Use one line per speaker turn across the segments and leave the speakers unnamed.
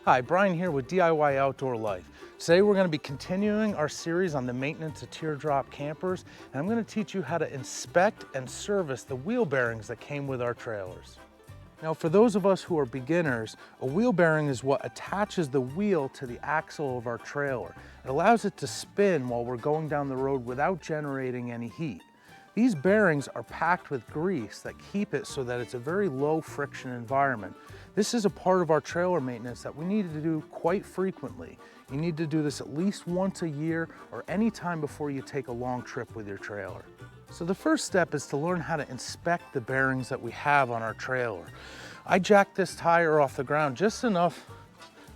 Hi, Brian here with DIY Outdoor Life. Today we're going to be continuing our series on the maintenance of Teardrop campers, and I'm going to teach you how to inspect and service the wheel bearings that came with our trailers. Now, for those of us who are beginners, a wheel bearing is what attaches the wheel to the axle of our trailer. It allows it to spin while we're going down the road without generating any heat. These bearings are packed with grease that keep it so that it's a very low friction environment. This is a part of our trailer maintenance that we need to do quite frequently. You need to do this at least once a year or any time before you take a long trip with your trailer. So the first step is to learn how to inspect the bearings that we have on our trailer. I jacked this tire off the ground just enough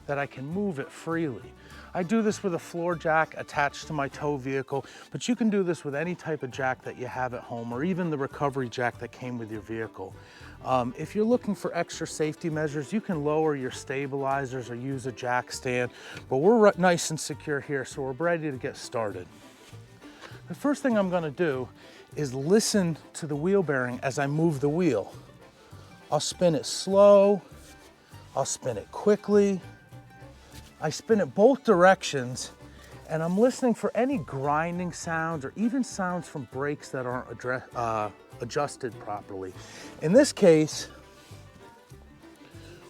that I can move it freely. I do this with a floor jack attached to my tow vehicle, but you can do this with any type of jack that you have at home or even the recovery jack that came with your vehicle. If you're looking for extra safety measures, you can lower your stabilizers or use a jack stand, but we're nice and secure here, so we're ready to get started. The first thing I'm going to do is listen to the wheel bearing as I move the wheel. I'll spin it slow, I'll spin it quickly. I spin it both directions, and I'm listening for any grinding sounds or even sounds from brakes that aren't adjusted properly. In this case,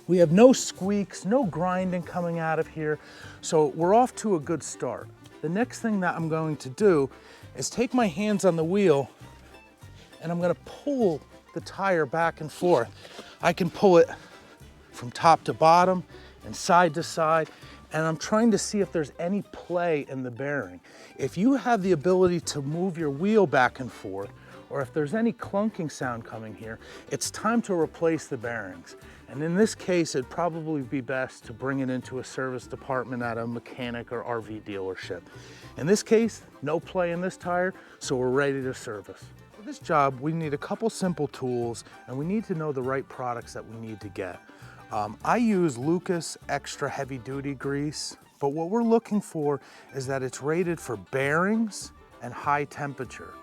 we have no squeaks, no grinding coming out of here, so we're off to a good start. The next thing that I'm going to do is take my hands on the wheel and I'm going to pull the tire back and forth. I can pull it from top to bottom and side to side, and I'm trying to see if there's any play in the bearing. If you have the ability to move your wheel back and forth, or if there's any clunking sound coming here, it's time to replace the bearings. And in this case, it'd probably be best to bring it into a service department at a mechanic or RV dealership. In this case, no play in this tire, so we're ready to service. For this job, we need a couple simple tools, and we need to know the right products that we need to get. I use Lucas extra heavy duty grease, but what we're looking for is that it's rated for bearings and high temperature.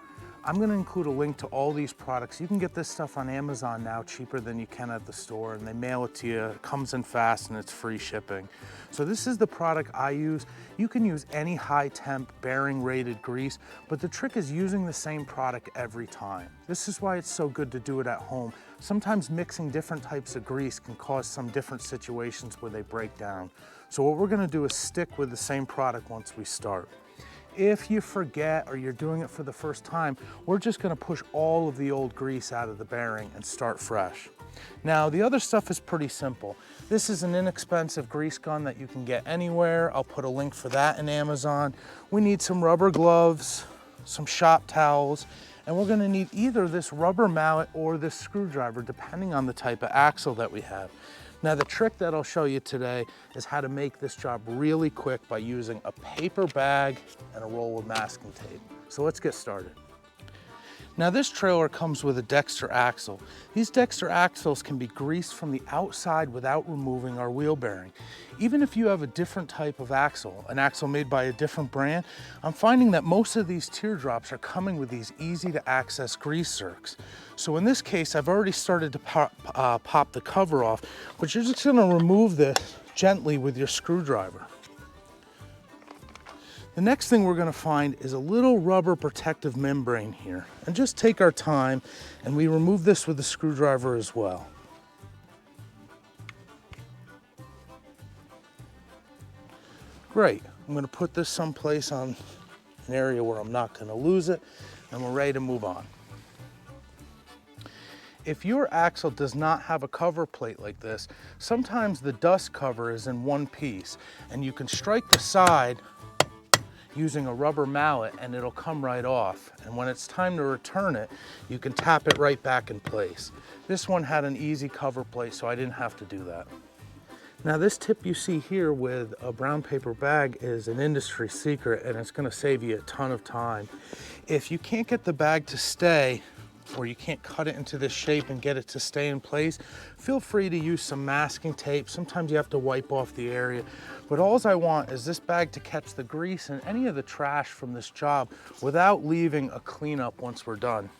I'm going to include a link to all these products. You can get this stuff on Amazon now cheaper than you can at the store, and they mail it to you. It comes in fast and it's free shipping. So this is the product I use. You can use any high temp bearing rated grease, but the trick is using the same product every time. This is why it's so good to do it at home. Sometimes mixing different types of grease can cause some different situations where they break down. So what we're going to do is stick with the same product once we start. If you forget or you're doing it for the first time, we're just going to push all of the old grease out of the bearing and start fresh. Now, the other stuff is pretty simple. This is an inexpensive grease gun that you can get anywhere. I'll put a link for that in Amazon. We need some rubber gloves, some shop towels, and we're going to need either this rubber mallet or this screwdriver, depending on the type of axle that we have. Now, the trick that I'll show you today is how to make this job really quick by using a paper bag and a roll of masking tape. So let's get started. Now, this trailer comes with a Dexter axle. These Dexter axles can be greased from the outside without removing our wheel bearing. Even if you have a different type of axle, an axle made by a different brand, I'm finding that most of these teardrops are coming with these easy to access grease zerks. So in this case, I've already started to pop the cover off, but you're just gonna remove this gently with your screwdriver. The next thing we're going to find is a little rubber protective membrane here, and just take our time, and we remove this with the screwdriver as well. Great. I'm going to put this someplace on an area where I'm not going to lose it, and we're ready to move on. If your axle does not have a cover plate like this, sometimes the dust cover is in one piece, and you can strike the side using a rubber mallet and it'll come right off. And when it's time to return it, you can tap it right back in place. This one had an easy cover plate, so I didn't have to do that. Now, this tip you see here with a brown paper bag is an industry secret, and it's going to save you a ton of time. If you can't get the bag to stay, or you can't cut it into this shape and get it to stay in place, feel free to use some masking tape. Sometimes you have to wipe off the area, but all I want is this bag to catch the grease and any of the trash from this job without leaving a cleanup once we're done.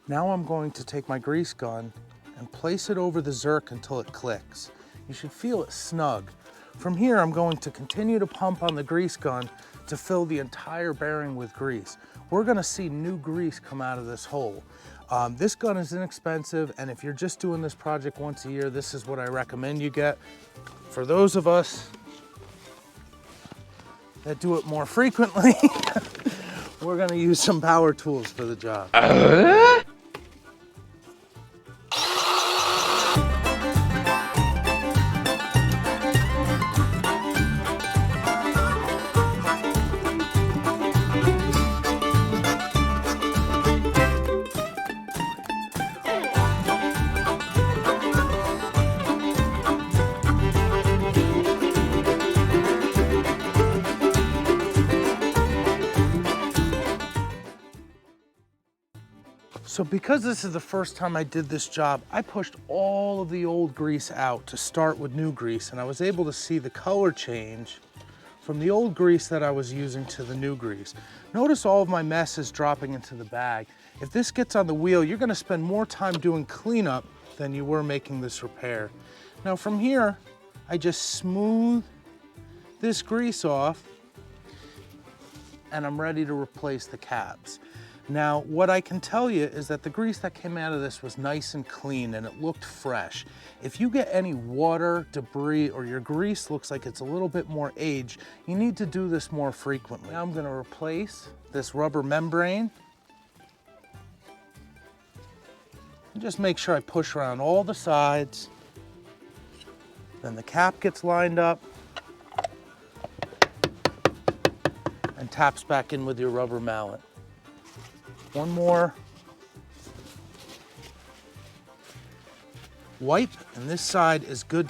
Now I'm going to take my grease gun and place it over the zerk until it clicks. You should feel it snug. From here, I'm going to continue to pump on the grease gun to fill the entire bearing with grease. We're gonna see new grease come out of this hole. This gun is inexpensive, and if you're just doing this project once a year, this is what I recommend you get. For those of us that do it more frequently, we're gonna use some power tools for the job. So because this is the first time I did this job, I pushed all of the old grease out to start with new grease, and I was able to see the color change from the old grease that I was using to the new grease. Notice all of my mess is dropping into the bag. If this gets on the wheel, you're gonna spend more time doing cleanup than you were making this repair. Now from here, I just smooth this grease off, and I'm ready to replace the caps. Now, what I can tell you is that the grease that came out of this was nice and clean and it looked fresh. If you get any water, debris, or your grease looks like it's a little bit more aged, you need to do this more frequently. Now I'm gonna replace this rubber membrane. And just make sure I push around all the sides. Then the cap gets lined up and taps back in with your rubber mallet. One more wipe, and this side is good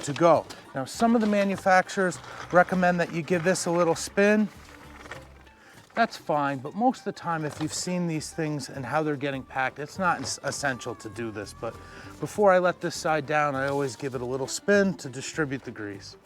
to go. Now, some of the manufacturers recommend that you give this a little spin. That's fine, but most of the time, if you've seen these things and how they're getting packed, it's not essential to do this. But before I let this side down, I always give it a little spin to distribute the grease.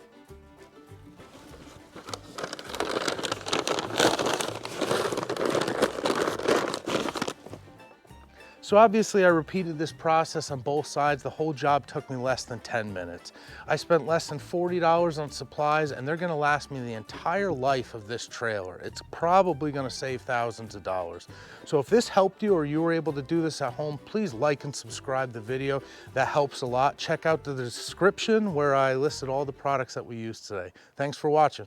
So obviously I repeated this process on both sides. The whole job took me less than 10 minutes. I spent less than $40 on supplies, and they're gonna last me the entire life of this trailer. It's probably gonna save thousands of dollars. So if this helped you or you were able to do this at home, please like and subscribe the video. That helps a lot. Check out the description where I listed all the products that we used today. Thanks for watching.